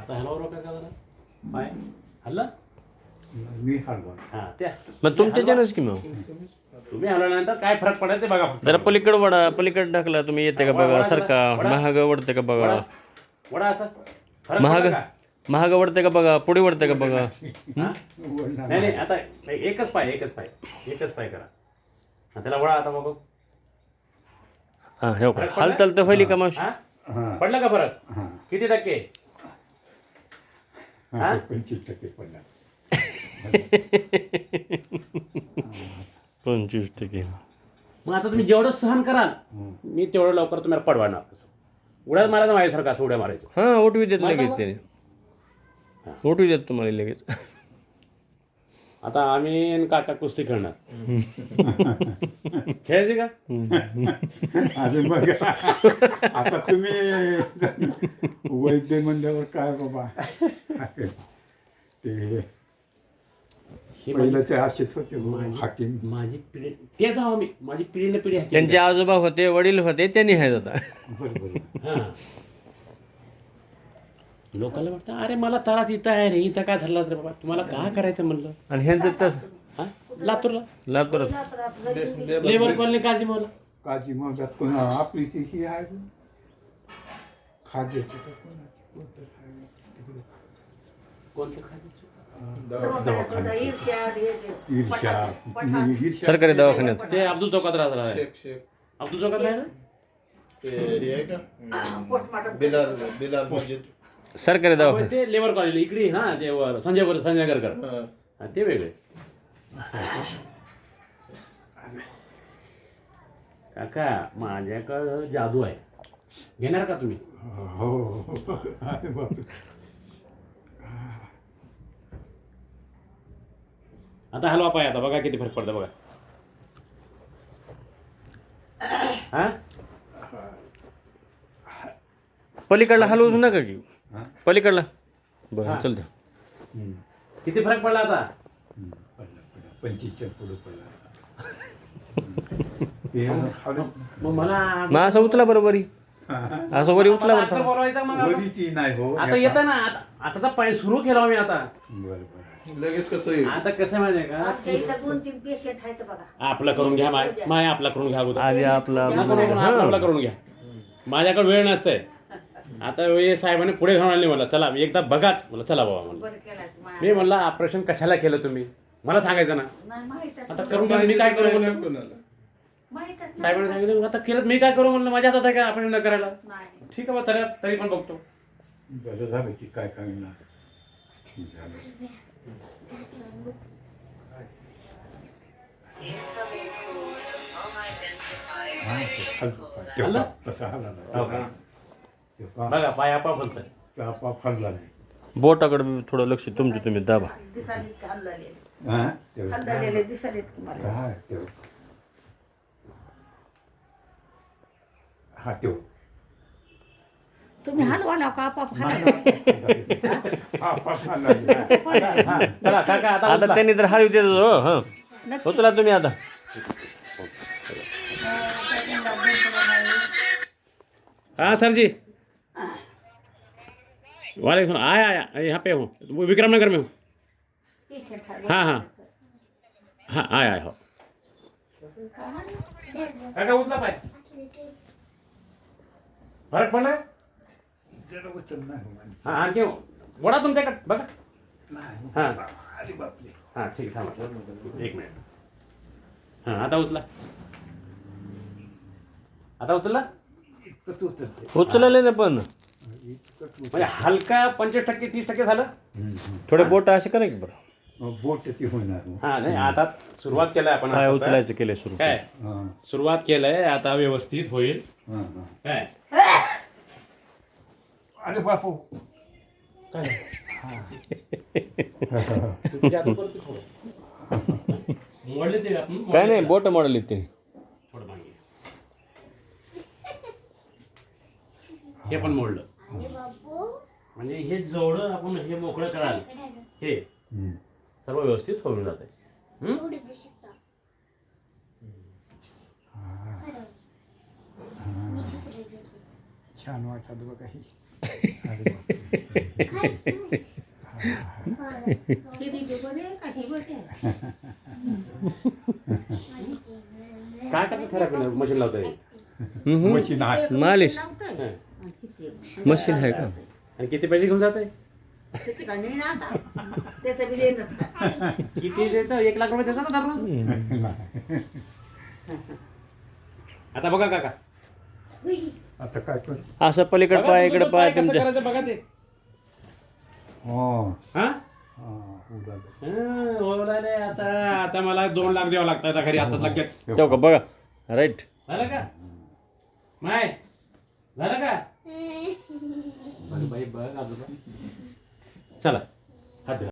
आता हलवा बरं का जरा पाय हल्ला मी हलवा. हां त्या मग तुमच्याच्यानंच की मग तुम्ही हलवल्यानंतर काय फरक पडेल ते बघा फक्त. जरा पलीकडे वडा पलीकडे टाकला तुम्ही येते का बघा सारखा महाग वडते का बघा वडा असा फरक महाग पडला का? महाग वडते का बघा पुढे वडते का बघा हां? नाही नाही आता एकच पाय करा हां, त्याला वडा आता बघू हां हे का हालचाल तर व्हायली का मावशी हां? हां. पडला का फरक हां. किती टक्के हां? 25% पडला. 25%. मग आता तुम्ही जेवढं सहन कराल मी तेवढं लवकर तुम्हाला पडवाणार कसं उड्या मारायचं माझ्यासारखं असं उड्या मारायचं हां ओटवी देत लगेच त्याने ओटवी देत तुम्हाला लगेच आता आम्ही आणि काका कुस्ती खेळणार खेळायची का आणि मग आता तुम्ही वैद्य म्हणल्यावर काय बाबा ते हे पहिल्याचे असेच होते हाकीम. माझी पिढी तेच आहो मी माझी पिढीला पिढी आहे त्यांचे आजोबा होते वडील होते त्यांनी आहेत आता बरोबर. हां लोकांना वाटतं अरे मला तारात इथं आहे रे इथं काय धरला रे बाबा तुम्हाला काय करायचं म्हणलं आणि ह्यांचं तस हां लातूरला लातूरात लेबर कॉलनी काळजी मला काजी मग कोणा आपली ती ही आहे खाद्याची का कोणाची कोणतं खायचं ईर्ष्या सरकारी दवाखान्यात ते अब्दुल चौकात राहतात अब्दुल चौकात राहिलं सरकारी दवाखान्यात ते लेबर कॉलेज इकडे ना ते संजय गरकर हां, ते वेगळे काका माझ्याकडं जादू आहे घेणार का तुम्ही हो. अरे बापरे. आता हलवा पाय आता बघा किती फरक पडतो बघा हां पलीकडला हलवूच नका की हां? पलीकडला बरं हां. चलतं किती फरक पडला आता पडला 25च्या पुढे पडला. हे हळू- मग मला मग असं उचला बरोबर असं वरी उचला आता बरं बोलवायचं मग आता. वरीची नाही हो. आता येतं ना आता तर पाय सुरू केला मी आता बरोबर. लगेच कसं येईल आता कसं माहिती आहे का आमच्या इथं 2-3 पेशंट आहेत बघा. आपलं करून घ्या माय आपला करून घ्या अगोदर आधी आपला आपला करून घ्या माझ्याकडे वेळ नसतंय आता हे साहेबांनी पुढे घेऊन आले मला चला एकदा बघाच मला चला बाबा म्हणलं बरं केलं तुम्हाला. मी म्हणलं ऑपरेशन कशाला केलं तुम्ही मला सांगायचं ना नाही माहीतच आता करून घ्या मी काय करू म्हणलं कोणाला माहीतच साहेबांनी सांगितलं आता केलं मी काय करू म्हणलं माझ्या हातात आहे का ऑपरेशन न करायला नाही. ठीक आहे बा तरी पण बघतो बरं झालं की काय कळणार झालं. हां, ते हल्ला? कसा हल्ला हो का? ते पहा, बघा पाय आपोआप हलतंय त्या आपोआप हल्ला नाही. बोटाकडे बी थोडं लक्ष तुमचं तुम्ही दाबा दिसालीत का हल्ललेले. हां? ते हल्ललेले दिसालीत की मला. काय ते हा तो तुम्ही हलवाला का आपाप हलवा. आपोआप हल्ला नाही. हां, चला काका आता आता उचला. त्यांनी तर हलवी देत हो हां नक्की. उचला तुम्ही आता हाँ सर जी वालेकुम आया आया यहाँ पे हूँ वो विक्रमनगर में हूँ पेशंट आहे. हाँ हाँ हाँ आया आया हो काका उचला पाय फरक पडला जरा उचल नाही हो. हाँ आणखी वडा तुमच्याकडे बघा नाही. हां अरे बापरे. हां ठीक आहे थांबा 1 मिनिट हां आता उचला आता उचलला इतकंच उचलते. उचलले ना पण इतकंच उचल. म्हणजे हलका 25% 30% झालं थोडे बोट असे करा की बरं बोट ती होणार हो. हां नाही आता सुरुवात केलंय आपण काय आता. उचलायचं केले सुरू काय हां, सुरुवात केलंय आता व्यवस्थित होईल हां, हां. काय अरे बापू. काय तू जादू करतो थोडं. मोडले ते आपण काय नाही बोट मॉडेल ते थोडं मागे हे पण मोडलं म्हणजे हे जेवढं आपण हे मोकळं कराल हे हम्म. सर्व व्यवस्थित होऊन जाते छान वाटलं बघा ही. अरे बापरे. हे दिले बरे का हे बरे काय करता थेरपी मशीन लावताय मशीन आहे मालिश लावतोय. हं. किती मशीन आहे का? आणि किती पैसे घेऊन जाते किती का नाही ना आता त्याचं बी देणंच का किती देतं 1 लाख रुपये देतं ना दररोज आता बघा काका आता काय कर असं पलीकडे बघा पाय तुमचं इकडे दूध पाय कसं तुमच्या करायचं बघा ते हा हा होऊ झालं. ओरडले आता आता मला 2 लाख द्यावं लागतं आता घरी आता लगेच ठेव का बघा राईट झालं का माय झालं का बघ बाई बघ आजोबा चला हात धुवा.